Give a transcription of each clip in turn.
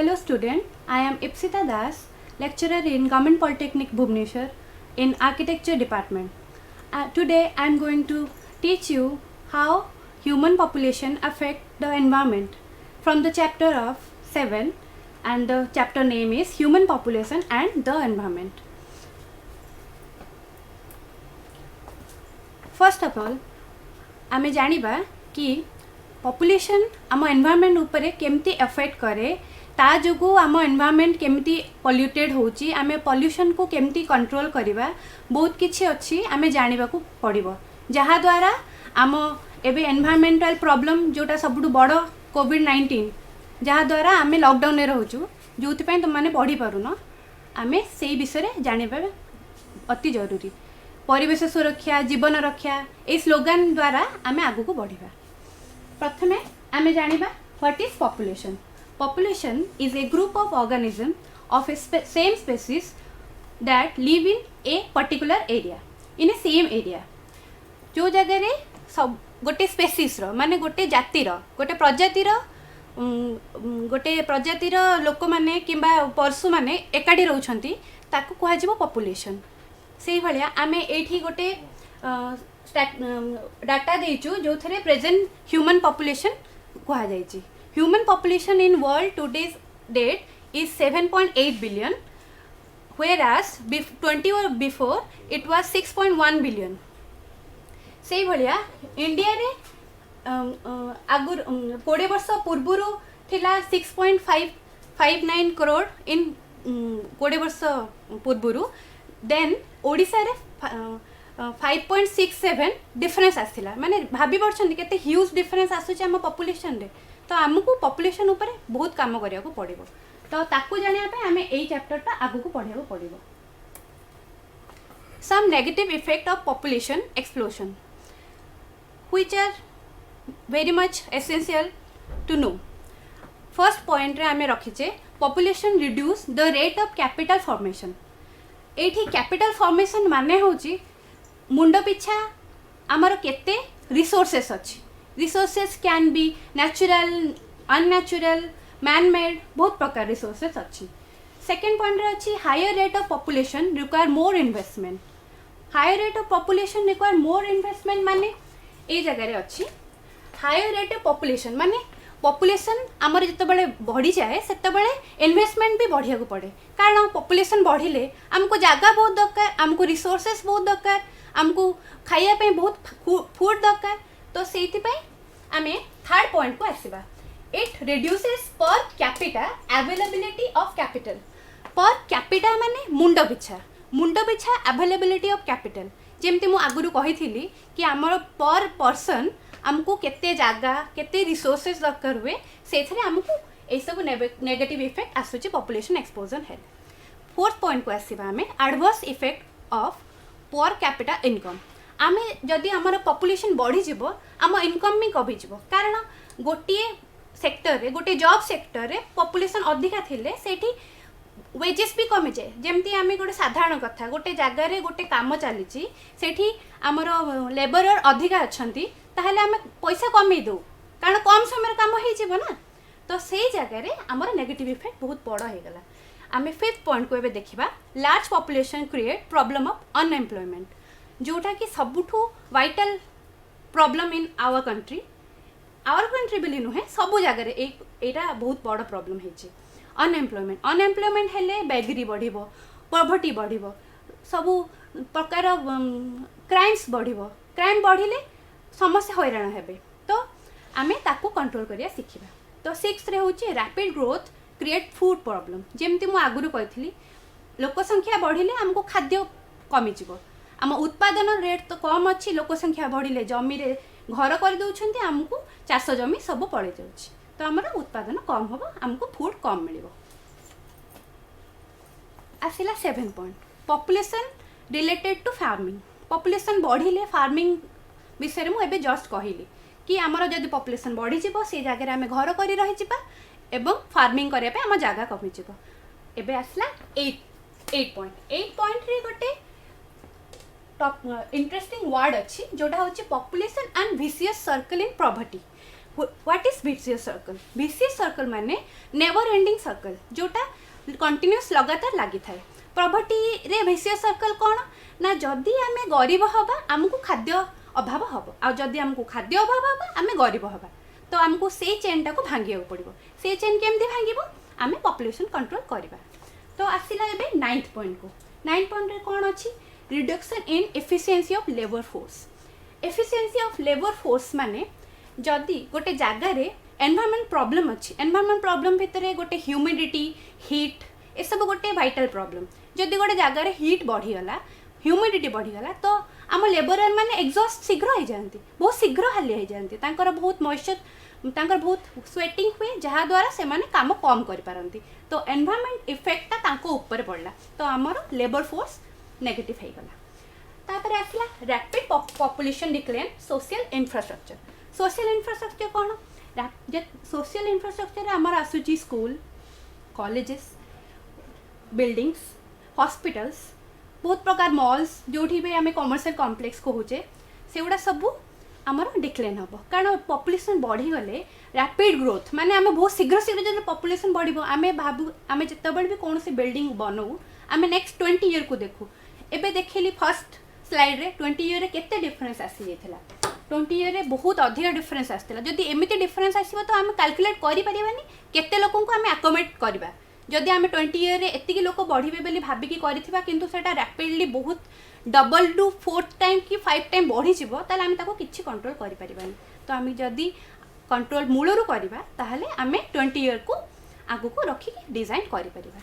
Hello student, I am Ipsita Das, lecturer in Government Polytechnic Bhubaneswar in Architecture Department. Today I am going to teach you how human population affect the environment from the chapter of 7, and the chapter name is Human Population and the Environment. First of all, आमे जानिबा कि population आम environment उपरे केमती effect करे, ता जोगु आम environment केमती polluted होची, आमे पॉल्यूशन को केमती कंट्रोल करिबा, बहुत किछि अछि आमे जानिबा को पड़िबो, जहा द्वारा आम एबे एनवायरनमेंटल प्रॉब्लम जोटा सबुठु बड़ कोविड-19 जहा द्वारा आमे लॉकडाउन रे रहउछु, जोथि पय तुम माने पढ़ी पारुनो, आमे सेही विषय रे जानिबा अति जरूरी। परिवेश सुरक्षा जीवन रक्षा ए स्लोगन द्वारा आमे आगु को बढ़िबा। प्रथमे आमे जानिबा what is population. Population is a group of organism of a same species that live in a particular area in a same area. जो जगह रे सब गोटे स्पीसीज रो माने गोटे जाति रो गोटे प्रजातिर लोक माने किंबा पशु माने एकाडी रहउछंती ताकू कुहा जिवो पॉपुलेशन। से भाया आमे एठी गोटे डाटा देइछु जो थरे प्रेजेंट ह्यूमन पॉपुलेशन कहा जाइछि। Human population in world today's date is 7.8 billion, whereas 20 years before it was 6.1 billion. से भाया इंडिया रे आगुर 20 वर्ष पूर्वरु थिला 6.559 करोड़ इन 20 वर्ष पूर्वरु। देन ओडिसा रे 5.67 डिफरेंस आसला, माने भाभी पड़छन केते ह्यूज डिफरेंस आसुचे हम पॉपुलेशन रे। तो हमकु पॉपुलेशन ऊपर बहुत काम करिया को पड़िबो, तो ताकू जानिया पे हमें एई चैप्टर ता आगु को पढ़िया को पड़िबो। Some negative effect of population explosion which are very much essential to know. First point रे हमें रखिचे population reduce the rate of capital formation. एठी कैपिटल फॉर्मेशन माने होची मुंड पिछा आमर केते रिसोर्सेस अछि। Resources can be natural, unnatural, man made, बहुत प्रकार रिसोर्सेस अछि। सेकंड पॉइंट रे अछि higher rate of population require more investment. Higher rate of population require more investment माने ए जगह रे अछि हायर रेट ऑफ पॉपुलेशन माने पॉपुलेशन आमर जिते बड़े बढ़ी जाए सेते बड़े इन्वेस्टमेंट भी बढ़िया को पड़े, कारण पॉपुलेशन बढ़िले हमको जगह बहुत दरकार, हमको रिसोर्सेस बहुत दरकार, हमको खाइया पे बहुत फूड दरकार। तो सेति पे आमे थर्ड पॉइंट को आसीबा। It reduces per capita availability of capital. Per capita माने मुंड पिछा अवेलेबिलिटी ऑफ कैपिटल। जेमती मु आगुरु कहिथिली कि हमर पर पर्सन हमको केते जागा केते रिसोर्सेस दरकार हुए, सेथरे हमको ए सब नेगेटिव इफेक्ट आसुची पॉपुलेशन एक्सपोजर है। फोर्थ पॉइंट को आसीबा हमें adverse effect of per capita income. आमे जदि हमर पॉपुलेशन बढ़ी जिवो हम इनकम भी कमी जिवो, कारण गोटे सेक्टर रे गोटे जॉब सेक्टर रे पॉपुलेशन अधिका थिले सेठी वेजेस भी कमी जाए। जमती आमे गोटे साधारण कथा गोटे जगह रे गोटे काम चली सेठी हमर लेबरर अधिका अछंती ताहले आमे पैसा कमी दो, कारण कम समय काम हो जिवो ना। तो सेही जगह रे हमर नेगेटिव इफेक्ट बहुत बड़ हो गला। आमे फिफ्थ पॉइंट को एबे देखिबा। Large population create problem of unemployment, जोटा कि सबुठु vital problem in our country बिली नुहे सब जगह रे एटा बहुत बड़ प्रॉब्लम हेछि। अनएम्प्लॉयमेंट हेले बेगरी बढ़िबो, पॉवर्टी बढ़िबो, सबु प्रकार क्राइम्स बढ़िबो। क्राइम बढ़िले समस्या हैरान हेबे, तो आमे ताकू कंट्रोल करिया सिखिबा। तो सिक्स्थ रे होछि rapid growth create food problem. जेमती मु आगुरु कहिथिली लोक संख्या बढ़िले हमको खाद्य कमी जिवो, आम उत्पादन रेट तो कम अच्छी, लोक संख्या बढ़िले जमी रे घर कर दउछंती, हमको चाष जमी सब पड़े जाउछि, तो हमर उत्पादन कम होबो, हमको फूड कम मिलिबो। आसिला 7 point population related to farming. Population बढ़िले फार्मिंग विषय मु एबे जस्ट कहिली कि हमर जदि पॉपुलेशन बढ़ी जिवो से जगह रे हमें घर करी रहि जिबा एवं फार्मिंग करिया पे हम जगह कमी जिवो। एबे आसला 8 पॉइंट रे गोटे टॉप इंटरेस्टिंग वर्ड अच्छी जोटा होची population and vicious circle in poverty. What is vicious circle? Vicious circle माने नेवर एंडिंग सर्कल, जोटा कंटिन्यूस लगातार लगी थाए। प्रॉपर्टी रे विशियस सर्कल कौन ना, जदि आम गरीब हवा आमको खाद्य अभाव हम, आ जदि आमको खाद्य अभाव हम आम गरीब हवा, तो आमको से चेन टाक भांगा पड़ो। से चेन केमती भांग आम पॉपुलेशन कंट्रोल करवा। तो आसला एबे 9th पॉइंट को। 9th पॉइंट रे कौन अच्छी? Reduction in efficiency of labour force. Efficiency of labour force माने जदि गोटे जगार एनवायरमेंट प्रॉब्लम अच्छी, एनवायरमेंट प्रॉब्लम भितर गोटे ह्यूमिडिटी हीट ए सब गोटे वाइटल प्रॉब्लम। जदि गोटे जगार हीट बढ़ीगला, ह्यूमिडिटी बढ़ीगला, तो आम लेबरर मैंने एग्जॉस्ट शीघ्र हो जाती, बहुत शीघ्र हालिया हो जाती, बहुत मॉइस्चर, बहुत स्वेटिंग हुए, जहाद्वारा से काम कम करपारती। तो एनवायरमेंट इफेक्टा ऊपर पड़ला, तो आमर लेबर फोर्स नेगेटिव हो गला। तापर आसला rapid population decline, social infrastructure. Social infrastructure कौन? सोशल इंफ्रास्ट्रक्चर आमर आसूची स्कूल, कॉलेजेस, बिल्डिंग्स, हॉस्पिटल्स, बहुत प्रकार मॉल्स, जोठी भी आम कमर्शियल कॉम्प्लेक्स कहूचे, से गुड़ा सबू आमर डिक्लाइन हम। कारण पॉपुलेशन बढ़ीगले रैपिड ग्रोथ माने आम बहुत शीघ्र शीघ्र जो पॉपुलेशन बढ़, आम भावु आम जितेबाला भी कौन बिल्डिंग बनाऊ आम नेक्स्ट 20 ईयर को देखू। एबे देखली फर्स्ट स्लाइड रे 20 ईयर रे केते डिफरेंस आसी जाइथिला। 20 ईयर रे बहुत अधिक डिफरेंस आसला। जदि एमिति डिफरेंस आसीबो तो आम कैलकुलेट करि परिबानी केते लोकन को आम अकोमोडेट करबा। जदि आम 20 ईयर रे एतिकी लोक बढ़िबे बोली भाबिकी करिथिबा, किंतु सेटा रैपिडली बहुत डबल टू 4 टाइम कि 5 टाइम बढ़ी जिवो, ताले आम ताको किछि कंट्रोल करि परिबानी। तो आम जदि कंट्रोल मूलरू करबा ताहले आम 20 ईयर को आगु को रखी डिजाइन करि परिबा।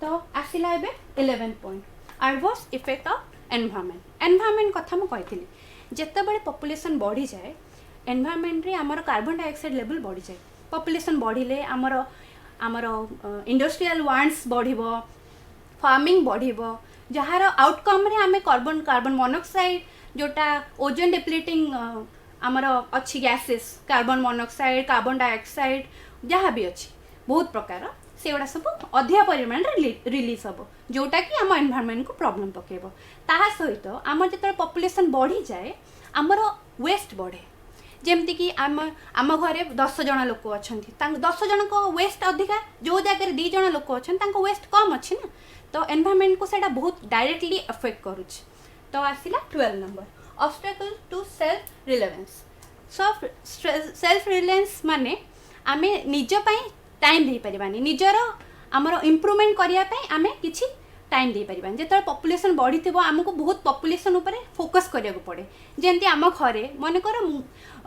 तो आसिला एबे 11th point, adverse effect of environment. Environment कथा मु कहिथिली, जेतेबेले पॉपुलेशन बढ़ी जाए एनवायरमेंट रे आमर कार्बन डाइऑक्साइड लेवल बढ़ी जाए। पॉपुलेशन बढ़िले आमर इंडस्ट्रियल वांट्स बढ़िबो, फार्मिंग बढ़िबो, जहार आउटकम रे आमे कार्बन मोनोक्साइड जोटा ओजोन डिप्लीटिंग आमर अच्छी gases, carbon monoxide, carbon dioxide जहाँ भी अच्छी बहुत प्रकार से गुड़ा सब अधिक परिमाण रिलीज हम, जोटा कि आम एनवायरमेंट को प्रॉब्लम पकेब। ता सहित आम जो पॉपुलेशन बढ़ी जाए आमर वेस्ट बढ़े। जमती कि आम घरे 10 जन लोक अच्छा, 10 जन को वेस्ट अधिका, जो जगह 2 जन लोक अच्छा वेस्ट कम अच्छी ना, तो एनवायरमेंट को सेटा बहुत डायरेक्टली अफेक्ट करुच्छ। तो आसला 12 number, obstacle to self relevance. Self reliance माने आमे निज पई टाइम दे परिबानी, निजर आमर इम्प्रूवमेंट करिया पई आमे किछि टाइम दे परिबानी। जेतले पॉपुलेशन बढ़ी थिबो आमको बहुत पॉपुलेशन ऊपर फोकस करिया को पड़े। जेंति आम घरे मन कर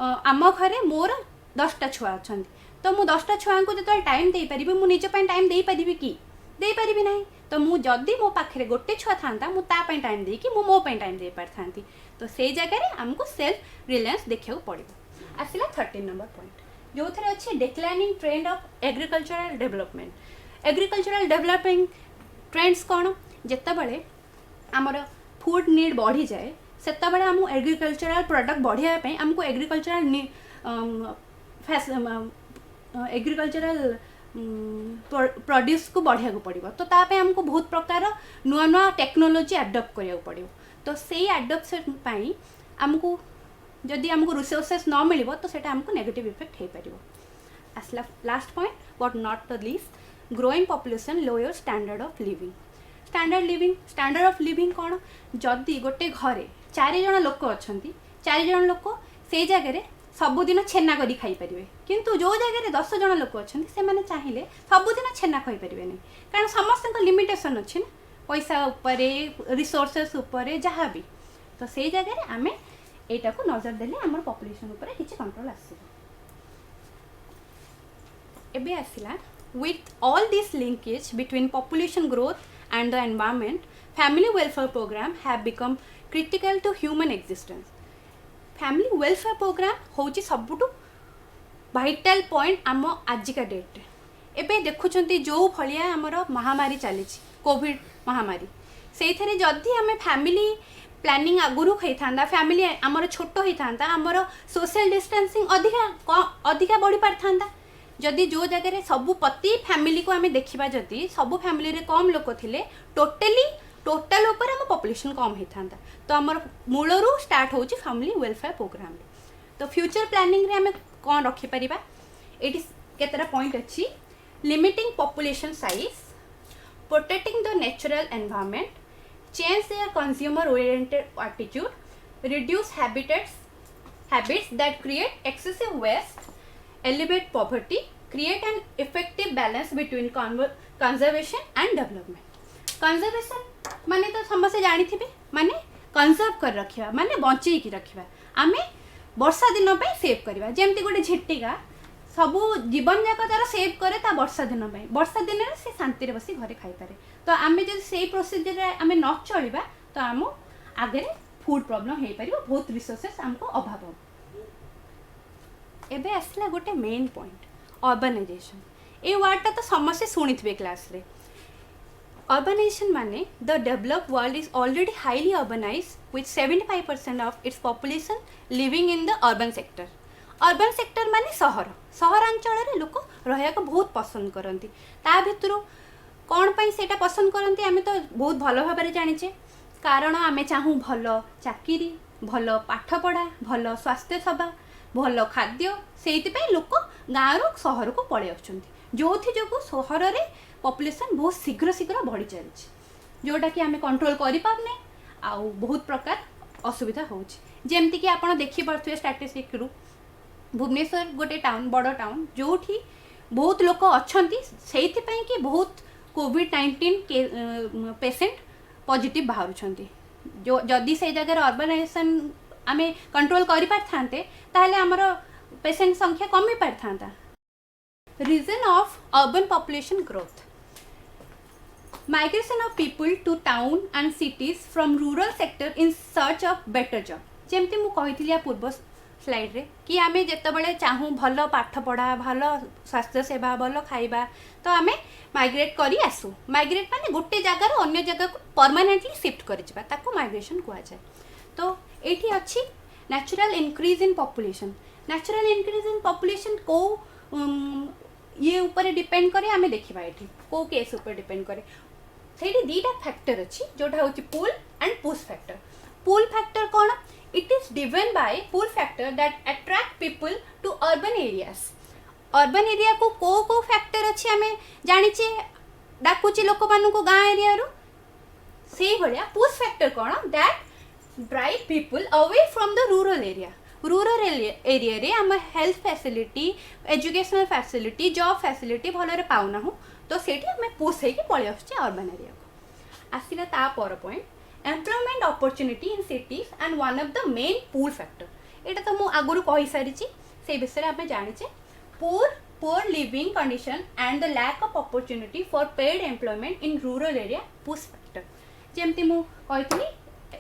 आम घरे मोर 10टा छुआ अच्छा, तो मु 10टा छुआ को जो टाइम दे पारिबे, मु निज पई टाइम दे पारिबे कि दे पारिबे नाही। तो मु जदि मो पाखरे गोटे छुआ थांता मु ता पई टाइम दे कि मु मो पई टाइम दे पारथांती। तो से जगह रे हमको सेल्फ रिलायंस देखियो पड़िबो। आसिला 13 नंबर पॉइंट, जो थे अच्छे declining trend of agricultural development. Agricultural developing trends कौन? जितेबाला आमर फूड नीड बढ़ी जाए सेतबेले आम एग्रीकल्चरल प्रोडक्ट बढ़ाई आमको एग्रीकल्चरल प्रोड्यूस को बढ़िया को पड़ो। तो तापे आमको बहुत प्रकार नुआ नुआ टेक्नोलोजी एडप्ट करिया पड़ो। तो से एडप्शन आमको जदि आमको रिसोर्सेस न मिल तो सेटा आमको नेगेटिव इफेक्ट हो पार। आसला last point but not the least, growing population lower standard of living. Standard of living कौन? जदि गोटे घरे 4 जन लोक अच्छा, 4 जन लोक से जगह सबुदिन छेना करी खाई पारे, किंतु जो जगह 10 जन लोक अच्छा से चाहिए सबुदिन छेना खाई पारे नहीं, कारण समस्त लिमिटेशन अच्छी ना, पैसा उपरे रिसोर्सेस उपरे जहाँ भी। तो से जगह आम एटा को नजर देले आम पॉपुलेशन उपरे किछि कंट्रोल आसीबो। एबे आसिला with all this linkage between population growth and the environment, family welfare program have become critical to human existence. Family welfare program होची सबुटु vital point आम आजिका डेट। एबे देखुचंती जो भलिया हमर महामारी चली कोविड महामारी, से जदि आम फैमिली प्लानिंग आगुरु होता, फैमिली आमर छोट होता, आमर सोशल डिस्टेंसिंग अधिका बढ़ी पारथा। जदि जो जगह सबू प्रति फैमिली को आम देखा, जदि सबू फैमिली रे कम लोक थिले टोटल ऊपर आम पॉपुलेशन कम होता। तो आमर मूलरू स्टार्ट होची फैमिली वेलफेयर प्रोग्राम। तो फ्यूचर प्लानिंग रे आम कौन रखिपर ये केतटा पॉइंट अच्छी limiting population size protecting the natural environment, change their consumer-oriented attitude, reduce habits that create excessive waste, elevate poverty, create an effective balance between conservation and development. Conservation माने तो समस्या जानी थी माने कंजर्व कर रखिया माने बंचई की रखिया आमे वर्षा दिन पे सेव करवा जेमती गोटे झिटिका सबू जीवन जाक तार सेव करे ता वर्षा दिन से शांति बसी घरे खाई पारे तो आमे जब से प्रोसीजर आमे न चलिबा तो आम आगे फूड प्रॉब्लम हो पार बहुत रिसोर्सेस आमको अभाव हो एबे आसला गोटे मेन पॉइंट अर्बनाइजेशन ए वर्डटा तो समस्या शुणी थे क्लास रे अर्बनाइजेशन माने the developed world is already highly urbanised with 75% of its population living in the urban sector urban sector माने सहरांचल लोक रहा बहुत पसंद करती ता भितर कौन पाई सेटा पसंद करती आम तो बहुत भल भाव जाचे कारण आम चाहूँ भल चाकरी भल पाठपढ़ा भल स्वास्थ्य सेवा भल खाद्य से लोक गाँव सहर को पलि जो सहर में पॉपुलेशन बहुत शीघ्र शीघ्र बढ़ी चली जोटा कि आम कंट्रोल करें आउ बहुत प्रकार असुविधा होमती कि आप देखिपे स्टाटिस्टिक रु भुवनेश्वर गोटे टाउन बड़ टाउन जो बहुत लोक अच्छा से कि बहुत कोविड-19 पेसेंट पॉजिटिव बाहर जो जदि से जगह अर्बनाइजेशन आम कंट्रोल कर पारे ताहले आमर पेसेंट संख्या कमी पार था reason of urban population growth migration of people to town and cities from rural sector in search of better job जमती मुझे पूर्व स्लाइड रे कि आमे जेतेबेले चाहूँ भल पाठ पढ़ा भल स्वास्थ्य सेवा भल खाइबा तो आमे माइग्रेट करी आसू माइग्रेट माने गोटे जगार अन्य जगह को परमानेंटली शिफ्ट करिजिबा ताको माइग्रेशन कुआ जाए तो एठी अच्छी natural increase in population natural increase in population को ये ऊपर डिपेंड करे आमे देखिबा एठी को केस ऊपर डिपेंड करे सेठी दीटा फैक्टर अच्छी जोटा होची pull and push factor pull factor कौन it is driven by pull factor that attract people to urban areas urban area को factor अच्छी आमे जानिचे डाकुची लोक मानु को गाँ एरिया रु सेही भलिया push factor कौन that drive people away from the rural area रे आम health facility educational facility job facility भलरे पाउना हूँ तो सेठी आमे पुश हेकी पळि आछे अर्बन एरिया को आसिला ता पर point employment opportunity in cities and one of the main pull factor यहाँ तो मुझे आगुरी कही सारी से विषय आम जाचे poor living condition and the lack of opportunity for paid employment in rural area push factor जमती मुझे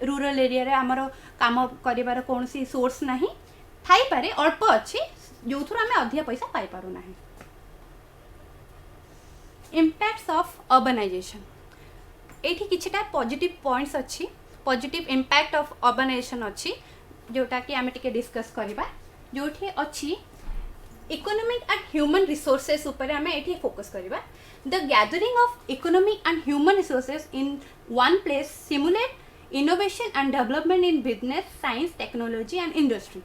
रूरल एरिया रे आमर काम कर कौन सोर्स ना थी पारे अल्प अच्छी जो थ्रू आम अधिक पैसा पाई पारू ना इम्पैक्ट्स ऑफ अर्बनाइजेशन एठी किछटा पॉजिटिव पॉइंट्स अच्छी पॉजिटिव इम्पैक्ट ऑफ अर्बनाइजेशन अच्छी जोटा कि आम टिके डिस्कस करबा जोठी अच्छी इकोनॉमिक एंड ह्यूमन रिसोर्सेस ऊपर आम एठी फोकस करबा the gathering of economic and human resources in one place simulate innovation and development in business science technology and industry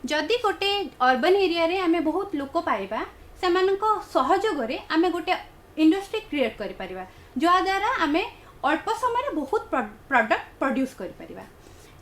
जदि गोटे अर्बन एरिया रे आम बहुत लोक पाइबा सेमानक सहयोगरे आम गोटे इंडस्ट्री क्रिएट करि परिबा जो द्वारा आम अल्प समय बहुत प्रोडक्ट प्रोड्यूस करिपरिबा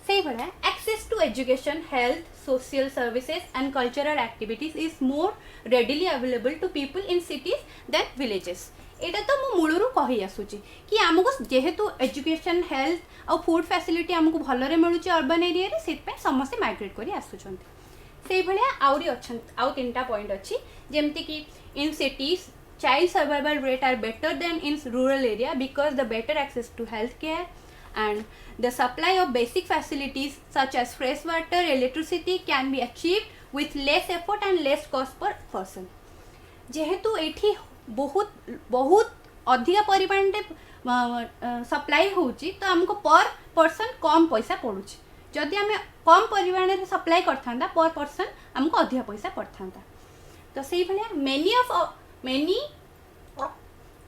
से भला access to education health social services and cultural activities is more readily available to people in cities than villages यहाँ तो मु मूलरू कही आसूची कि आमको जेहेतु एजुकेशन हेल्थ और फूड फैसिलिटी आमको भलरे मिलूँ अर्बन एरिया रे से समस्ते माइग्रेट करी आसुचंती से भलिया आउरी आउ तीनटा पॉइंट अच्छी जमती कि in cities child survival rate are better than in rural area because the better access to health care and the supply of basic facilities such as fresh water electricity can be achieved with less effort and less cost per person जेहेतु एठी बहुत अधिक परिमाण supply होची तो हमको पर person कम पैसा पड़ुची जदि आम कम परिमाण सप्लाई करथांदा पर पर्सन हमको अधिक पैसा पड़थांदा तो से भलिया many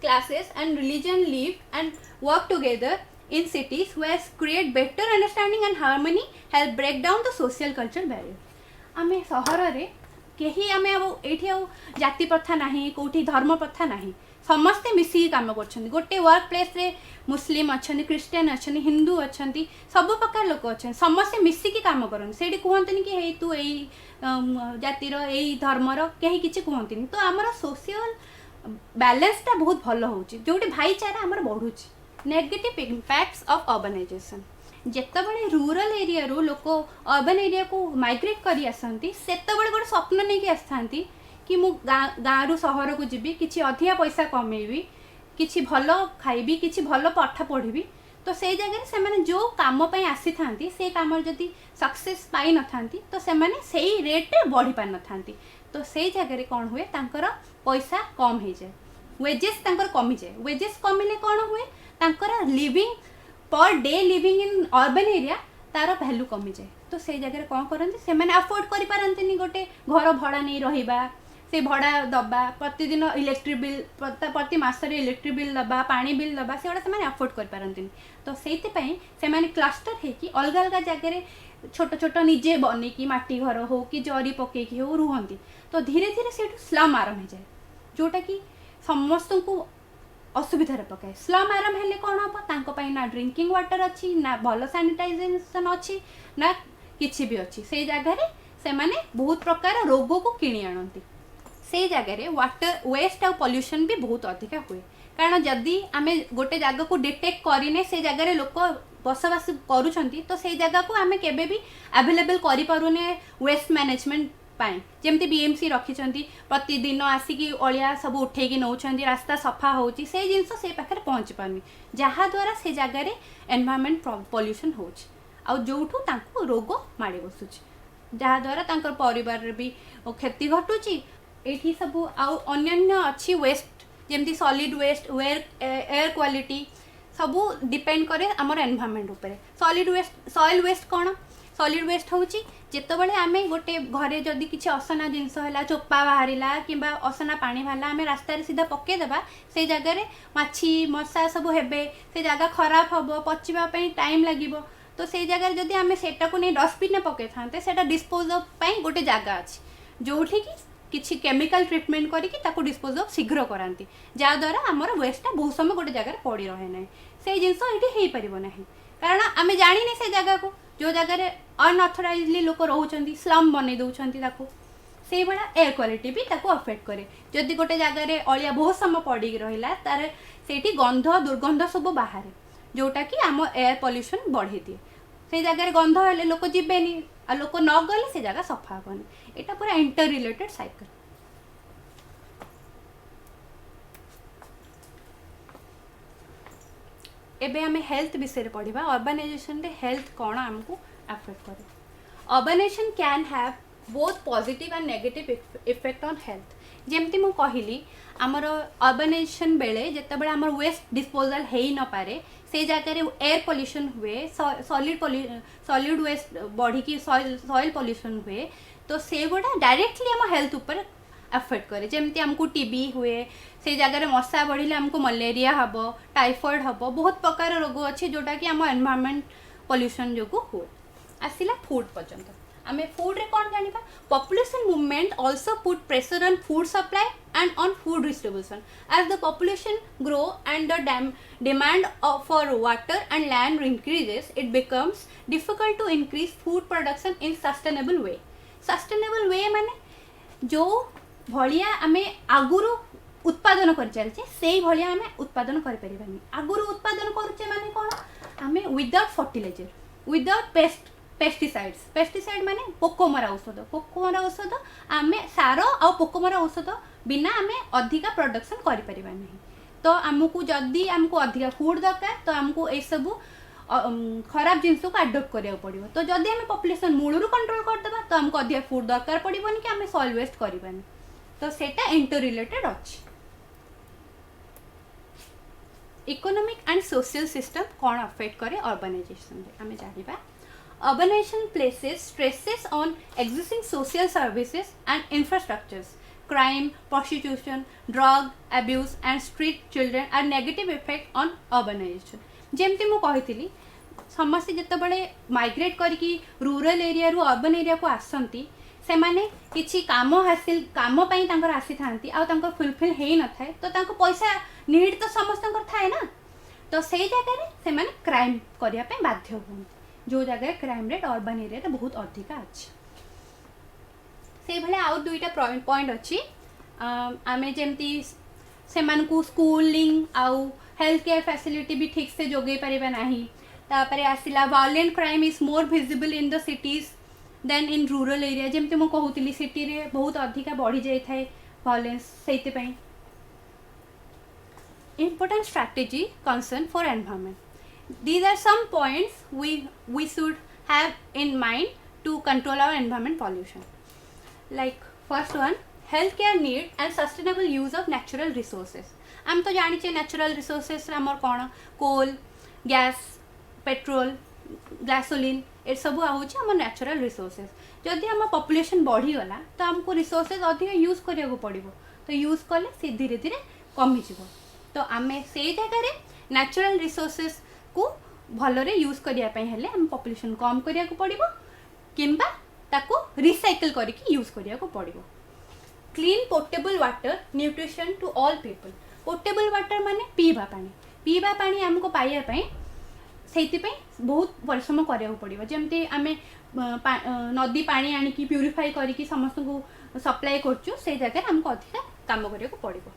classes and religion live and work together in cities where create better understanding and harmony help break down the social cultural barrier आमे सहर रे कहीं आम ये जाति प्रथा ना कौटी धर्म प्रथा ना समस्ते मिसिकी काम कर गोटे वर्क प्लेस रे मुस्लिम अच्छा क्रिश्चियन अच्छा हिंदू अच्छा सब प्रकार लोक अच्छा समस्ते मिसिकी काम करते से कहते कि हे तू यही जातिर यही धर्मर कहीं किसी कहते तो आमर सोशल बैलेंसटा बहुत भल हो जो भाईचारा आमर बढ़ुँ नेगेटिव इम्पैक्ट्स ऑफ अर्बनाइजेशन जितेबाला रूरल एरिया रू लोक अर्बन एरिया को माइग्रेट करी आसती से गोटे स्वप्न नहीं आसती कि मु गाँव रु सहर को जीवी किसी अधिका पैसा कमेबी किसी भल खाइबी किसी भल पाठ पढ़ी तो से जगह से जो काम आसी था से कम जदि सक्सेस पाई न था तो से रेट्रे बढ़ी पार न था तो से जगह कौन हुए तांकर पैसा कम हो जाए वेजेस कमी जाए वेजेस कमिले कौन हुए तांकर living per day living in urban area तार वैल्यू कमी जाए तो से जगह कौन करते से अफोर्ड कर पारती गोटे घर भड़ा नहीं रहा से भड़ा दबा प्रतिदिन इलेक्ट्रिक बिल प्रति मसर इलेक्ट्रिक बिल दबा पानी बिल दबा से गुड़ा अफोर्ड कर पारती तो से क्लस्टर होगी अलग अलग जगह छोट छोट निजे बनईकी माटी घर हो कि जरी पकईकी हो रुहंती तो धीरे धीरे से स्लम आरंभ हो जाए जोटा कि समस्त को असुविधा पकाए स्लम आरंभ हेले कौन हम ना ड्रिंकिंग वाटर अच्छी ना भल सानिटाइजेशन अच्छी ना किसी भी अच्छी से जगह से बहुत प्रकार रोग को किणी आनती से जगह वाटर वेस्ट आ पॉल्यूशन भी बहुत अधिका हुए कारण जदि आम गोटे जगह को डिटेक्ट करें से जगह लोक बसवास करुँच तो से जगह को आम के भी अवेलेबल करें वेस्ट मैनेजमेंट जमती बीएमसी रखिंट प्रतिदिन आसिकी अलिया सब उठेकी नौ रास्ता सफा होची से जिनस से पाखे पहुँची पारनी जहाद्वारा से जगह एनवायरनमेंट पॉल्यूशन हो जोठू रोग माड़ी बसुच जहाद्वारा परिवार भी क्षति घटुची ये सब अन्य अच्छी वेस्ट जमती सॉलिड वेस्ट एयर क्वालिटी सब डिपेंड करे आमर एनवायरनमेंट उपरे सॉलिड वेस्ट सॉइल वेस्ट कौन सॉलिड वेस्ट होची जितेबाला आम गोटे घरे जदि किसी असना जिनस है चोपा बाहर कि असना पानी बाहर आम रास्तार सीधा पकईदेवा से जगह माछी मशा सब हे से जगह खराब हम पचापी टाइम लगे तो से जगह जदि आम से नहीं डस्टबिन पकई था डिस्पोज गोटे जगह अच्छी जो किसी केमिकल ट्रिटमेंट करके डिस्पोज शीघ्र कराती जहाद्वारा आमर वेस्टा बहुत समय गोटे जगह पड़ी रहे ना से जिनस ये हो पार ना कारण आम जानी से जगह को जो जगह अनअथराइजली लोक रोच स्लम बन दौरान से भाया एयर क्वालिटी भी अफेक्ट करे जदि गोटे जगह अलिया बहुत समय पड़ी रहा तार से गंध दुर्गंध सब बाहर जोटा कि आम एयर पॉल्यूशन बढ़े दिए से जगह गंध हेल्ले लोक जीवेनि आ लोक न गले से जगह सफा हेनी यहाँ पूरा इंटर रिलेटेड साइकिल एबे आमे हेल्थ विषय पढ़ा अर्बानाइजेशन रे हेल्थ कौन आमको अफेक्ट करे urbanisation can have both positive and negative effect on health जमती मु कहली आमर अर्बानाइजेशन बेले जितेबाला आमर वेस्ट डिस्पोजल हो न पारे से जगह एयर पॉल्यूशन हुए सॉलिड वेस्ट बढ़ी सॉइल पॉल्यूशन हुए तो से गुड़ा डायरेक्टली आम हेल्थ उपर अफेक्ट करे जमती आमको टीबी हुए से जगह मशा बढ़िले आमको मलेरिया हम टाइफॉइड हम बहुत प्रकार रोग अच्छे जोटा कि आम एनवायरनमेंट पॉल्यूशन जो हुए आसला फूड पर्यंत आम फूड रे कौन जाना population movement also put pressure on food supply and on food distribution as the population grow and the demand for water and land increases it becomes difficult to increase food production in sustainable way माने जो भलिया आम आगुरु उत्पादन कर चलचे से भलिया आम उत्पादन कर परिबानी आगुरु उत्पादन करुचे माने कौन आम विदाउट फर्टिलाइजर विदाउट पेस्टिसाइड माने पोकमरा औषध आम सार आ पोकमरा औषध बिना आम अधिका प्रोडक्शन कर परिबा नहीं तो आमको जदि आमको अधिका फूड दरकार तो आमको ये सब खराब जिनस को आडप्ट करा पड़ो तो जदि आम पॉपुलेशन मूलरू कंट्रोल करदेबा तो आमको अधिका फूड दरकार पड़ोनी कि आम सॉइल वेस्ट करबानी तो सेटा इंटर रिलेटेड अच्छी इकोनॉमिक एंड सोशल सिस्टम कौन अफेक्ट करे अर्बानाइजेशन आम जाना urbanization places stresses on existing social services and infrastructures. Crime, prostitution, drug abuse and street children are negative effect on urbanization. जेमती मु कही समस्त जिते बड़े माइग्रेट करके रूरल एरिया रु अर्बन एरिया को आसती से माने किछि काम हासिल काम पई तांकर आसी थांती आ तांकर फुलफिल हेई न थाए तो तांको पैसा नीड तो समस्त थाए ना तो सही जगह से माने क्राइम करिया पे बाध्य हों जो जगह क्राइम रेट अर्बन एरिया रे बहुत अधिक अछि से भले आउ दुईटा पॉइंट अछि आमे जेमती से मानकू स्कूलिंग आउ हेल्थ केयर फैसिलिटी भी ठीक से जोगे परिबा नाही तापरे आसिला violent crime is more visible in the cities than in rural area जमती मु कहूली सिटी रे बहुत अधिक बढ़ी जाए थाए वायलेंस सेति पई important strategy concern for environment these are some points we should have in mind to control our environment pollution like first one healthcare need and sustainable use of natural resources हम तो जानी छे natural resources हमर कोन coal gas petrol gasoline ए सब आउछ हमर natural resources जदि हम population बढ़ी गला तो हमको resources अधिक यूज करिया को पड़िबो तो यूज करले से धीरे धीरे कमी जिवो तो आमे से जगह नेचुरल रिसोर्सेस को भलरे यूज करिया पई हेले हम पॉपुलेशन कम करिया को पड़िबो किंबा ताको रिसाइकल करके यूज करिया को पड़िबो clean portable water nutrition to all people portable water माने पीवा पानी हमको पाइया पई सेति पई बहुत परिश्रम करिया को पड़िबो जेमती आमे नदी पानी आनी की प्यूरिफाई करके समस्त को सप्लाई करछु से जगह हमको अधिक काम करिया को पड़िबो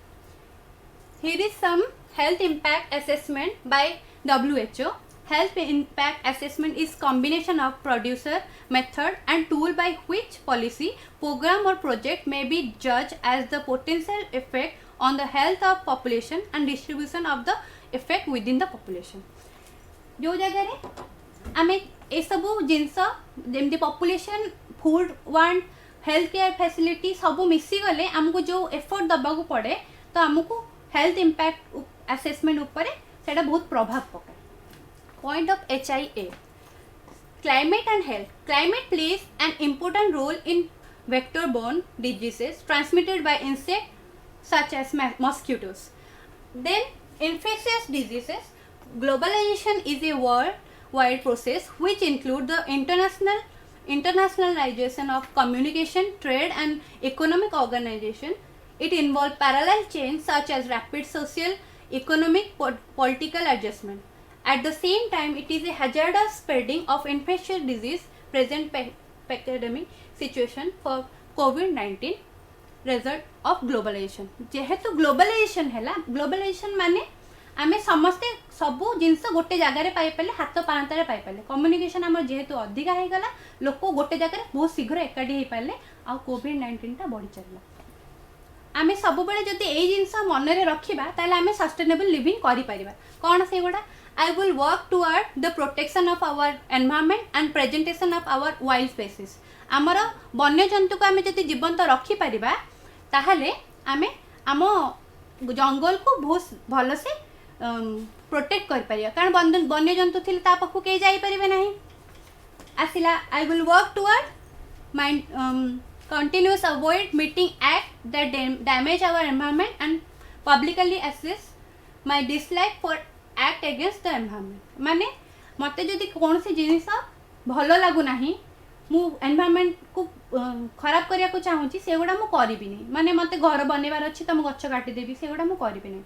Here is some health impact assessment by WHO. Health impact assessment is combination of producer, method and tool by which policy, program or project may be judged as the potential effect on the health of population and distribution of the effect within the population. जो जगह रे आमे ए सब जिंस जेमती population food want health care facility सब मिसी गले हमको जो एफर्ट दबा को पड़े तो हमको हेल्थ इम्पैक्ट असेसमेंट ऊपर सेटा बहुत प्रभाव पकाए point of HIA climate and health climate plays an important role in vector borne diseases transmitted by insect such as mosquitoes then infectious diseases globalization is a worldwide process which include the internationalization of communication trade and economic organization. It involves parallel chains such as rapid social, economic, political adjustment. At the same time, it is a hazardous spreading of infectious disease present pandemic situation for COVID-19 result of globalization. जेहेतु globalization हैला globalization माने आमे समस्ते सबू जिनस गोटे जगह रे पाई पाले हाथ पांतारे पाई पाले कम्युनिकेशन हमर जेहेतु अधिका हे गला लोक गोटे जगह रे बहुत शीघ्र एकाडी हे पाले आ COVID-19 ता बढ़ी चलला आमे सब बेले जदि ए जिंस मन रे रखिबा ताले आमे सस्टेनेबल लिविंग करि परिबा कोन से गोडा I will work toward the protection of our environment and presentation of our wild species आमर वन्य जंतु को आमे जदि जीवंत रखि परिबा ताहले आमे आम जंगल को बहुत भल से प्रोटेक्ट कर परिया कारण वन्य जंतु थिले ता पाखु के जाई परिबे नाही आसिला I will work toward mind continuous avoid meeting act that damage our environment and publicly assess my dislike for act against the environment माने मते जदि कौन सी जिनिस भलो लागु नाही मु एनवायरनमेंट को खराब करिया को चाहूची सेगुडा मु करिबि नै माने मते घर बनेबार अछि त मु गच्छ काटि देबी सेगुडा मु करिबि नै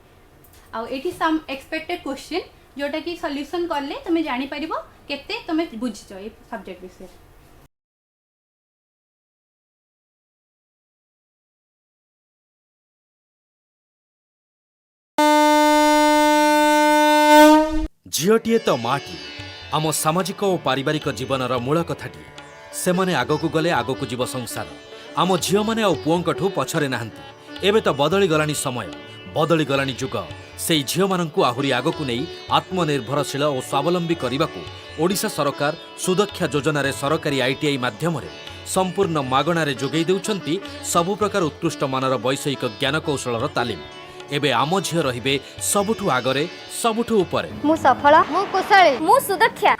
आ एठी सम एक्सपेक्टेड क्वेश्चन जोटा कि सॉल्यूशन करले तमे जानि परिबो केते तमे बुझिचो ए सब्जेक्ट विषय झीटीए तो माटी आम सामाजिक और पारिवारिक जीवनर मूल कथाटी से माने आगकू गले आगकू जीव संसार आम झील मैंने आ पुओंकठू पछरे नाहंती एबे तो बदली गलानी समय बदली गलानी जुग से झील माननकू आहुरी आगकू नहीं आत्मनिर्भरशील और स्वावलंबी करने को ओडिशा सरकार सुदक्षा योजना रे सरकारी ITI माध्यम संपूर्ण मागणारे जोगई देउछंती सबु प्रकार उत्कृष्ट मानर वैषयिक ज्ञान कौशलर तालीम एबे आम झील रहिबे सबुठू आगरे सबुठू उपरे मु सफल मु कुशली मु सुदक्षा